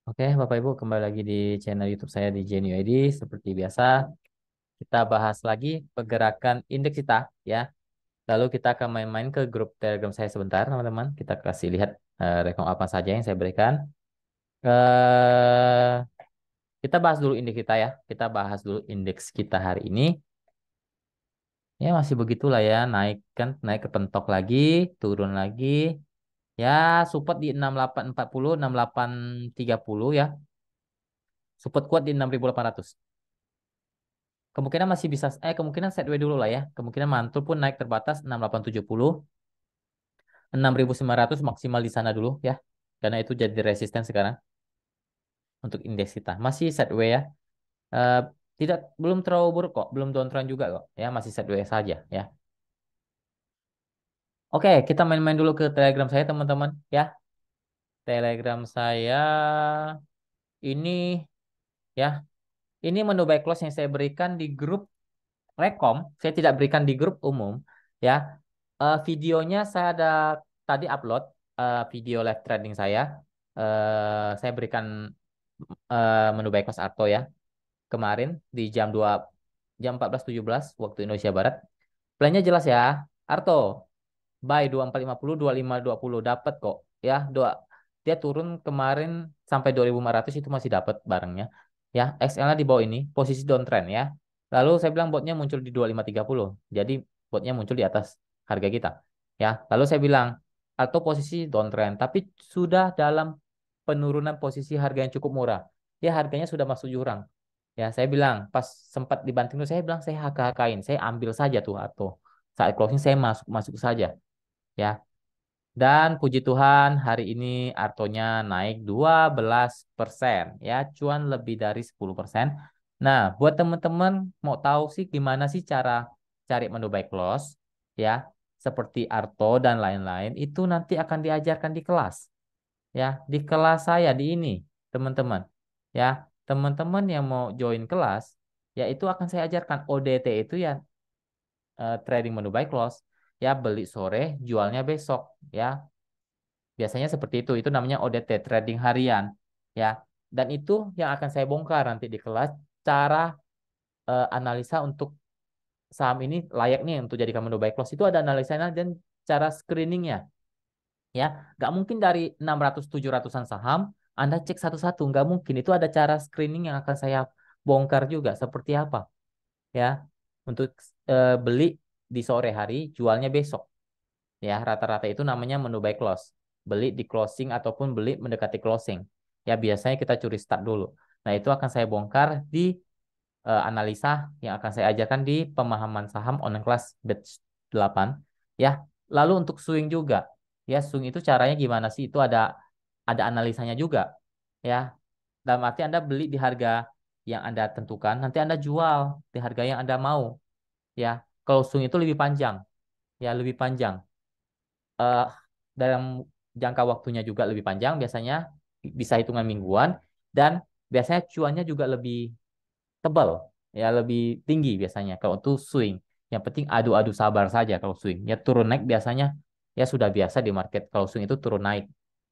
Oke, Bapak Ibu, kembali lagi di channel YouTube saya di Genio ID. Seperti biasa, kita bahas lagi pergerakan indeks kita, ya. Lalu kita akan main-main ke grup Telegram saya sebentar, teman-teman. Kita kasih lihat rekom apa saja yang saya berikan. Eh, kita bahas dulu indeks kita ya. Kita bahas dulu indeks kita hari ini. Ya masih begitulah ya, naik kan, naik ke pentok lagi, turun lagi. Ya, support di 6840, 6830 ya. Support kuat di 6800. Kemungkinan masih bisa, kemungkinan sideways dulu lah ya. Kemungkinan mantul pun naik terbatas 6870, 6900 maksimal di sana dulu ya. Karena itu jadi resisten sekarang untuk indeks kita. Masih sideways ya. Eh, tidak belum terlalu buruk kok, belum downtrend juga kok ya, masih sideways saja ya. Oke, kita main-main dulu ke Telegram saya teman-teman ya. Telegram saya ini ya, ini menu buy close yang saya berikan di grup Rekom, saya tidak berikan di grup umum ya. Videonya saya ada tadi upload video live trading saya. Saya berikan menu buy close Arto ya kemarin di jam 14.17 waktu Indonesia Barat. Plannya jelas ya. Arto buy 2450 2520 dapat kok ya. Dia turun kemarin sampai 2500 itu masih dapat barangnya. Ya, XL-nya di bawah ini, posisi downtrend ya. Lalu saya bilang botnya muncul di 2530. Jadi botnya muncul di atas harga kita. Ya, lalu saya bilang atau posisi downtrend tapi sudah dalam penurunan posisi harga yang cukup murah. Ya, harganya sudah masuk jurang. Ya, saya bilang pas sempat dibanting tuh saya bilang saya hak-hakain, saya ambil saja tuh atau saat closing saya masuk masuk saja ya. Dan puji Tuhan hari ini Artonya naik 12% ya, cuan lebih dari 10%. Nah, buat teman-teman mau tahu sih gimana sih cara cari menu buy close ya, seperti Arto dan lain-lain itu nanti akan diajarkan di kelas ya, di kelas saya di ini, teman-teman. Ya, teman-teman yang mau join kelas ya itu akan saya ajarkan ODT itu ya, trading menu buy close ya, beli sore, jualnya besok ya. Biasanya seperti itu namanya ODT, trading harian. Ya, dan itu yang akan saya bongkar nanti di kelas, cara analisa untuk saham ini layak nih untuk jadikan menu buy close. Itu ada analisanya dan cara screeningnya. Ya, nggak mungkin dari 600 700-an saham, Anda cek satu-satu. Nggak mungkin. Itu ada cara screening yang akan saya bongkar juga. Seperti apa? Ya, untuk beli di sore hari, jualnya besok. Ya, rata-rata itu namanya menu buy close. Beli di closing ataupun beli mendekati closing. Ya, biasanya kita curi start dulu. Nah, itu akan saya bongkar di analisa yang akan saya ajarkan di pemahaman saham online class batch 8. Ya, lalu untuk swing juga. Ya, swing itu caranya gimana sih? Itu ada analisanya juga. Ya, dalam arti Anda beli di harga yang Anda tentukan, nanti Anda jual di harga yang Anda mau. Ya, kalau swing itu lebih panjang. Ya, lebih panjang eh, dalam jangka waktunya juga lebih panjang, biasanya bisa hitungan mingguan, dan biasanya cuannya juga lebih tebal, ya lebih tinggi biasanya kalau untuk swing. Yang penting adu-adu sabar saja kalau swing. Ya turun naik biasanya ya sudah biasa di market kalau swing itu turun naik.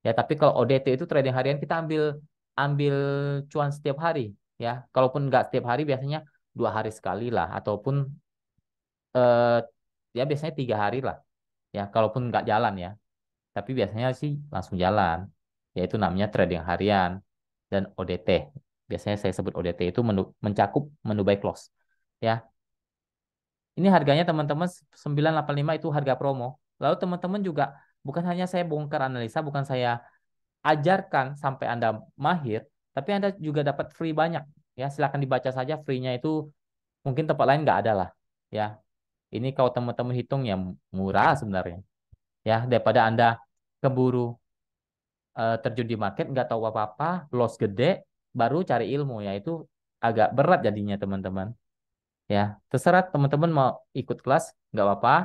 Ya tapi kalau ODT itu trading harian kita ambil ambil cuan setiap hari. Ya kalaupun nggak setiap hari biasanya 2 hari sekali lah ataupun eh, ya biasanya 3 hari lah. Ya kalaupun nggak jalan ya. Tapi biasanya sih langsung jalan. Yaitu namanya trading harian dan ODT. Biasanya saya sebut ODT itu mencakup menu buy close. Ya, ini harganya teman-teman 985 itu harga promo. Lalu teman-teman juga bukan hanya saya bongkar analisa, bukan saya ajarkan sampai Anda mahir, tapi Anda juga dapat free banyak. Ya, silakan dibaca saja free-nya itu mungkin tempat lain nggak ada lah. Ya, ini kalau teman-teman hitung ya murah sebenarnya. Ya, daripada Anda keburu terjun di market nggak tahu apa-apa, loss gede, baru cari ilmu ya itu agak berat jadinya teman-teman. Ya, terserah teman-teman mau ikut kelas nggak apa-apa.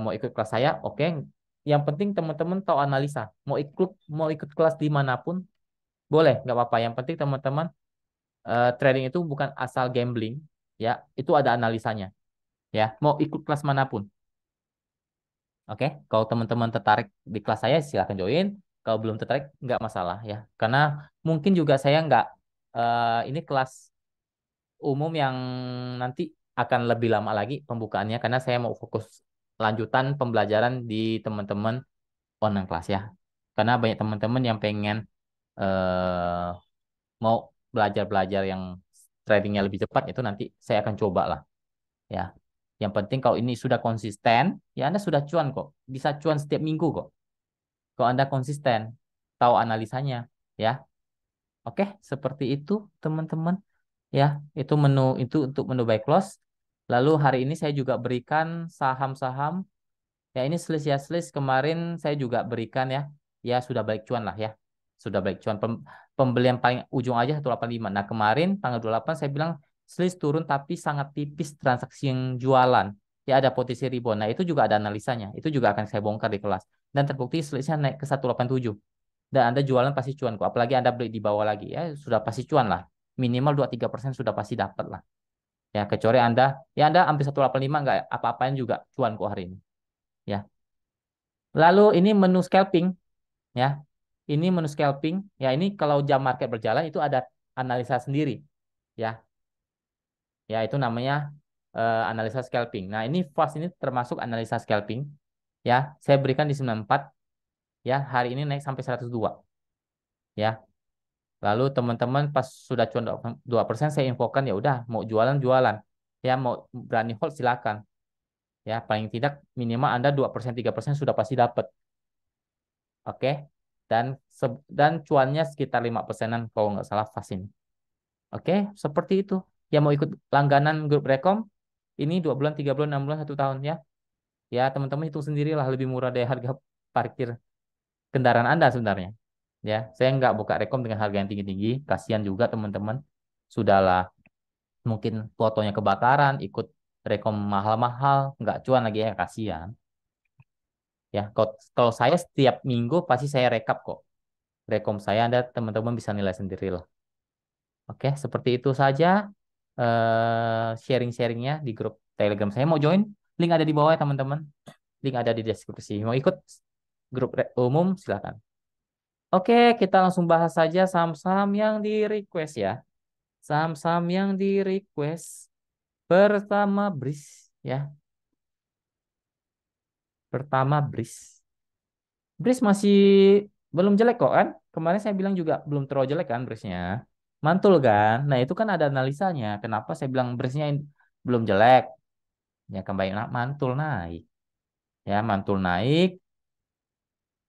Mau ikut kelas saya, oke. Yang penting teman-teman tahu analisa. Mau ikut kelas dimanapun boleh, nggak apa-apa. Yang penting teman-teman trading itu bukan asal gambling, ya. Itu ada analisanya, ya. Mau ikut kelas manapun, oke. Kalau teman-teman tertarik di kelas saya silahkan join. Kalau belum tertarik nggak masalah ya. Karena mungkin juga saya nggak ini kelas umum yang nanti akan lebih lama lagi pembukaannya karena saya mau fokus lanjutan pembelajaran di teman-teman online kelas ya. Karena banyak teman-teman yang pengen eh, mau belajar-belajar yang tradingnya lebih cepat itu nanti saya akan coba lah ya. Yang penting kalau ini sudah konsisten, ya Anda sudah cuan kok. Bisa cuan setiap minggu kok. Kalau Anda konsisten, tahu analisanya ya. Oke, seperti itu teman-teman. Ya, itu menu itu untuk menu buy close. Lalu hari ini saya juga berikan saham-saham. Ya, ini selisih ya selis kemarin saya juga berikan ya. Ya sudah balik cuan lah ya. Sudah balik cuan pembelian paling ujung aja 185. Nah, kemarin tanggal 28 saya bilang selis turun tapi sangat tipis transaksi yang jualan. Ya ada potensi rebound. Nah, itu juga ada analisanya. Itu juga akan saya bongkar di kelas. Dan terbukti selisnya naik ke 187. Dan Anda jualan pasti cuan kok. Apalagi Anda beli di bawah lagi ya, sudah pasti cuan lah. Minimal 2-3% sudah pasti dapat lah. Ya, kecuali Anda hampir 185 nggak apa-apain juga cuan kok hari ini. Ya. Lalu ini menu scalping ya. Ini menu scalping. Ya, ini kalau jam market berjalan itu ada analisa sendiri. Ya, ya itu namanya analisa scalping. Nah, ini fast ini termasuk analisa scalping. Ya, saya berikan di 94. Ya, hari ini naik sampai 102. Ya, lalu teman-teman pas sudah cuan 2%, saya infokan ya udah mau jualan jualan. Ya, mau berani hold silakan. Ya, paling tidak minimal Anda 2% 3% sudah pasti dapat. Oke. Dan dan cuannya sekitar 5%-an kalau nggak salah pas ini. Oke, seperti itu. Yang mau ikut langganan grup Rekom, ini 2 bulan, 3 bulan, 6 bulan, 1 tahun ya. Ya, teman-teman itu sendirilah lebih murah dari harga parkir kendaraan Anda sebenarnya. Ya, saya nggak buka Rekom dengan harga yang tinggi-tinggi. Kasihan juga teman-teman. Sudahlah, mungkin fotonya kebakaran, ikut Rekom mahal-mahal, nggak cuan lagi ya, kasihan. Ya, kalau saya setiap minggu pasti saya rekap kok. Rekom saya Anda teman-teman bisa nilai sendiri lah. Oke, seperti itu saja sharing-sharingnya di grup Telegram saya. Mau join? Link ada di bawah ya teman-teman. Link ada di deskripsi. Mau ikut grup umum silakan. Oke, kita langsung bahas saja saham-saham yang di request ya. Saham-saham yang di request. Pertama BRIS ya. Pertama BRIS. BRIS masih belum jelek kok kan? Kemarin saya bilang juga belum terlalu jelek kan BRISnya. Mantul kan? Nah itu kan ada analisanya. Kenapa saya bilang BRISnya belum jelek? Ya kembali mantul naik. Ya mantul naik.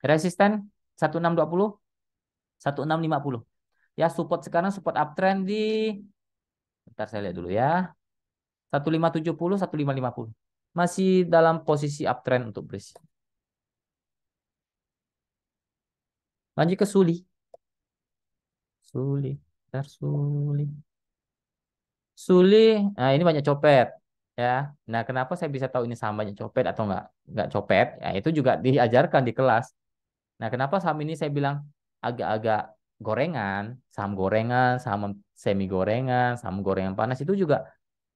Resisten 1620, 1650. Ya support sekarang support uptrend di, bentar saya lihat dulu ya. 1570, 1550. Masih dalam posisi uptrend untuk BRIS. Lanjut ke Suli. Suli. Bentar, Suli. Suli, nah ini banyak copet ya. Nah, kenapa saya bisa tahu ini saham banyak copet atau nggak copet? Ya, itu juga diajarkan di kelas. Nah, kenapa saham ini saya bilang agak-agak gorengan, saham semi gorengan, saham gorengan panas itu juga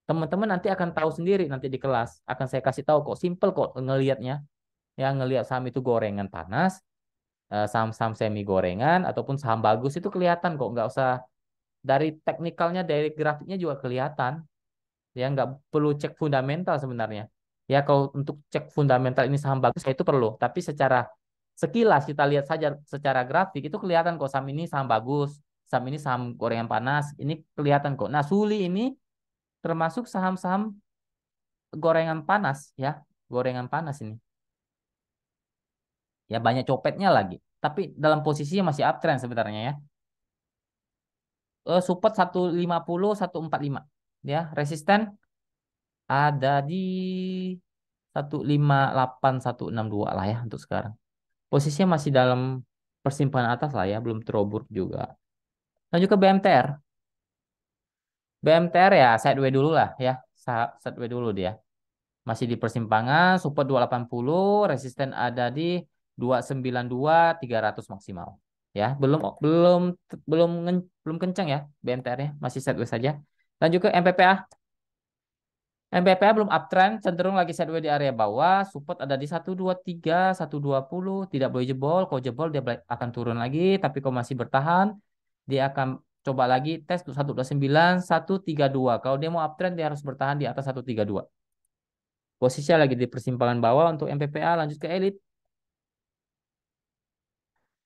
teman-teman nanti akan tahu sendiri nanti di kelas. Akan saya kasih tahu kok, simple kok ngelihatnya. Ya, ngelihat saham itu gorengan panas, saham-saham semi gorengan ataupun saham bagus itu kelihatan kok, nggak usah dari teknikalnya, dari grafiknya juga kelihatan. Ya nggak perlu cek fundamental sebenarnya. Ya kalau untuk cek fundamental ini saham bagus ya itu perlu, tapi secara sekilas kita lihat saja secara grafik itu kelihatan kok saham ini saham bagus, saham ini saham gorengan panas, ini kelihatan kok. Nah, Suli ini termasuk saham-saham gorengan panas ya, gorengan panas ini. Ya banyak copetnya lagi, tapi dalam posisinya masih uptrend sebenarnya ya. Support 150, 145 ya, resisten ada di 158, 162 lah ya untuk sekarang. Posisinya masih dalam persimpangan atas lah ya, belum terobur juga. Lanjut ke BMTR. BMTR ya sideways dulu lah ya. Sideways dulu dia. Masih di persimpangan, support 280, resisten ada di 292, 300 maksimal. Ya, belum kencang ya BMTR-nya, masih sideways saja. Lanjut ke MPPA. MPPA belum uptrend, cenderung lagi sideways di area bawah, support ada di 123, 120, tidak boleh jebol. Kalau jebol dia akan turun lagi, tapi kalau masih bertahan, dia akan coba lagi tes 129, 132. Kalau dia mau uptrend dia harus bertahan di atas 132. Posisinya lagi di persimpangan bawah untuk MPPA, lanjut ke elit.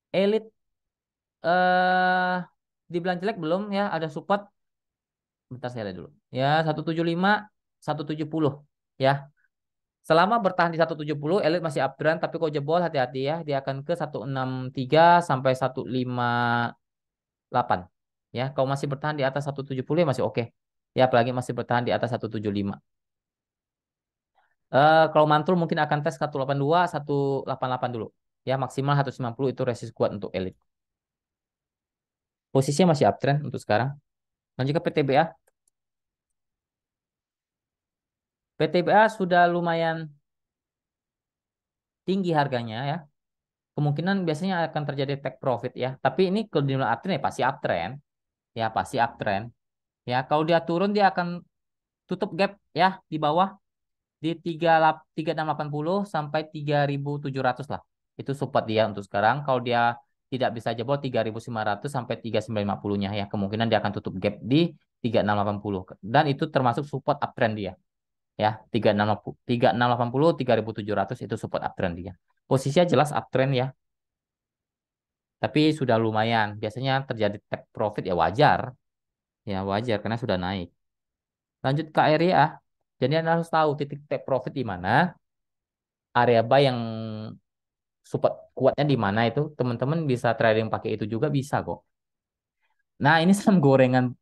Elit eh dibilang jelek belum ya, ada support. Bentar saya lihat dulu. Ya, 175, 170 ya. Selama bertahan di 170, elit masih uptrend, tapi kalau jebol hati-hati ya, dia akan ke 163 sampai 158. Ya, kalau masih bertahan di atas 170 ya masih oke. Ya, apalagi masih bertahan di atas 175. Kalau mantul mungkin akan tes 182, 188 dulu. Ya, maksimal 190 itu resist kuat untuk elit. Posisinya masih uptrend untuk sekarang. Lanjut ke PTBA. PTBA sudah lumayan tinggi harganya ya. Kemungkinan biasanya akan terjadi take profit ya. Tapi ini kalau di uptrend ya pasti uptrend. Ya pasti uptrend. Ya kalau dia turun dia akan tutup gap ya di bawah di 3680 sampai 3700 lah. Itu support dia untuk sekarang. Kalau dia tidak bisa jebol 3500 sampai 3950-nya ya. Kemungkinan dia akan tutup gap di 3680. Dan itu termasuk support uptrend dia. Ya, 3680, 3700 itu support uptrend dia. Posisinya jelas uptrend ya. Tapi sudah lumayan. Biasanya terjadi take profit ya wajar. Ya wajar karena sudah naik. Lanjut ke area. Jadi Anda harus tahu titik take profit di mana, area buy yang support kuatnya di mana itu. Teman-teman bisa trading pakai itu juga bisa kok. Nah, ini saham gorengan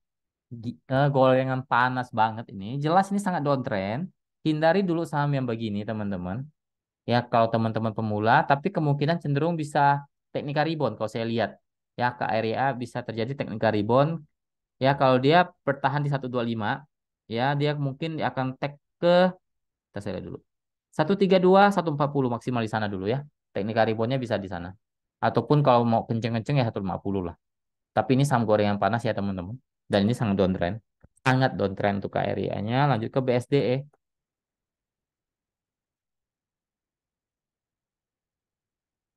gorengan panas banget ini. Jelas ini sangat downtrend. Hindari dulu saham yang begini, teman-teman. Ya, kalau teman-teman pemula, tapi kemungkinan cenderung bisa teknika rebound kalau saya lihat. Ya, ke area bisa terjadi teknika rebound. Ya, kalau dia bertahan di 125, ya dia mungkin akan tag ke, kita saya lihat dulu. 132, 140 maksimal di sana dulu ya. Teknik reboundnya bisa di sana. Ataupun kalau mau kenceng-kenceng ya 150 lah. Tapi ini saham gorengan panas ya teman-teman. Dan ini sangat downtrend. Sangat downtrend untuk KRI-nya. Lanjut ke BSDE.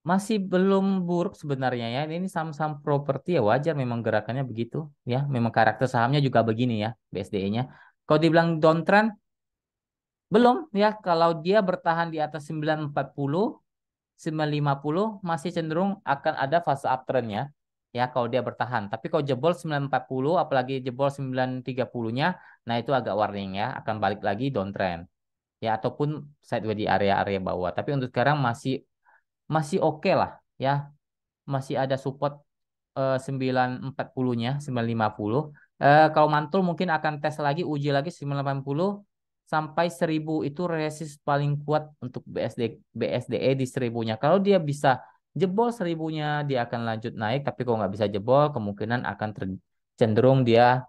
Masih belum buruk sebenarnya ya. Ini saham-saham properti ya wajar memang gerakannya begitu. Ya, memang karakter sahamnya juga begini ya BSDE-nya. Kalau dibilang downtrend, belum ya. Kalau dia bertahan di atas 940, 950 masih cenderung akan ada fase uptrendnya ya kalau dia bertahan. Tapi kalau jebol 940 apalagi jebol 930-nya, nah itu agak warning ya, akan balik lagi downtrend. Ya ataupun sideways di area-area bawah. Tapi untuk sekarang masih masih oke lah ya. Masih ada support 940-nya, 950. Kalau mantul mungkin akan tes lagi, uji lagi 980 sampai 1000 itu resist paling kuat untuk BSDE di 1000-nya. Kalau dia bisa jebol 1000-nya, dia akan lanjut naik. Tapi kalau nggak bisa jebol, kemungkinan akan cenderung dia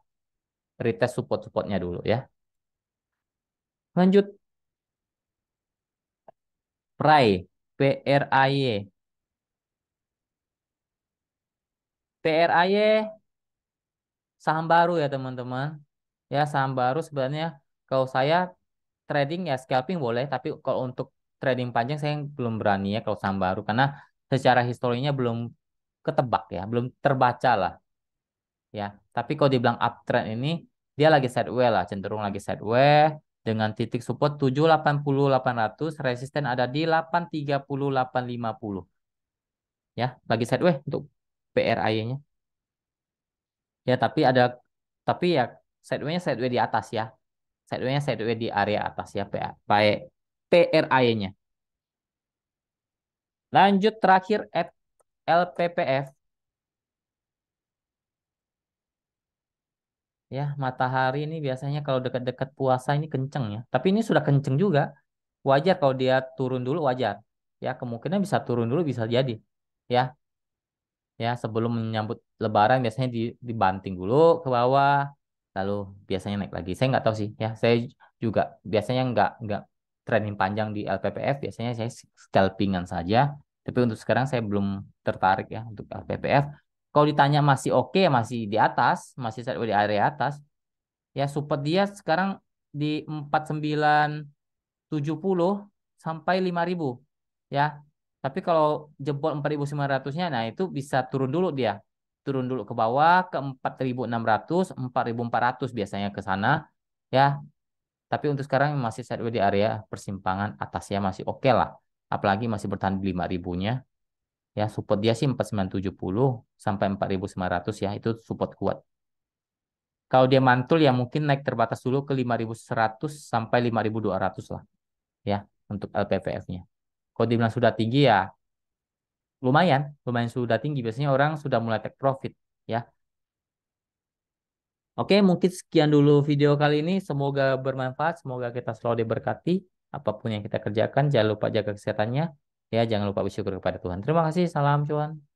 retest support-supportnya dulu ya. Lanjut, PRAY, PRAY. PRAY saham baru ya teman-teman. Ya saham baru sebenarnya kalau saya trading ya scalping boleh, tapi kalau untuk trading panjang saya belum berani ya kalau saham baru karena secara historinya belum ketebak ya, belum terbaca lah ya. Tapi kalau dibilang uptrend ini dia lagi sideways lah, cenderung lagi sideways dengan titik support 780 800, resisten ada di 830 850 ya, lagi sideways untuk PRI-nya. Ya, tapi ya sideways-nya sideways di atas ya. Sideways-nya sideways di area atas ya PRI-nya. Lanjut terakhir LPPF ya, matahari ini biasanya kalau dekat-dekat puasa ini kenceng ya. Tapi ini sudah kenceng juga. Wajar kalau dia turun dulu wajar. Ya, kemungkinan bisa turun dulu bisa jadi. Ya, ya sebelum menyambut Lebaran biasanya dibanting dulu ke bawah, lalu biasanya naik lagi. Saya nggak tahu sih. Ya, saya juga biasanya nggak trending panjang di LPPF. Biasanya saya scalpingan saja. Tapi untuk sekarang saya belum tertarik ya untuk LPPF. Kalau ditanya masih oke, masih di atas, masih di area atas. Ya support dia sekarang di 4970 sampai 5.000 ya. Tapi kalau jebol 4.900-nya, nah itu bisa turun dulu dia. Turun dulu ke bawah ke 4.600, 4.400 biasanya ke sana ya. Tapi untuk sekarang masih sideways di area persimpangan atasnya masih oke lah. Apalagi masih bertahan di 5.000-nya. Ya, support dia sih 4.970 sampai 4.900 ya. Itu support kuat. Kalau dia mantul ya mungkin naik terbatas dulu ke 5.100 sampai 5.200 lah ya untuk LPVF-nya. Kalau dibilang sudah tinggi ya lumayan, lumayan sudah tinggi. Biasanya orang sudah mulai take profit ya. Oke, mungkin sekian dulu video kali ini. Semoga bermanfaat, semoga kita selalu diberkati. Apapun yang kita kerjakan, jangan lupa jaga kesehatannya. Ya, jangan lupa bersyukur kepada Tuhan. Terima kasih, salam cuan.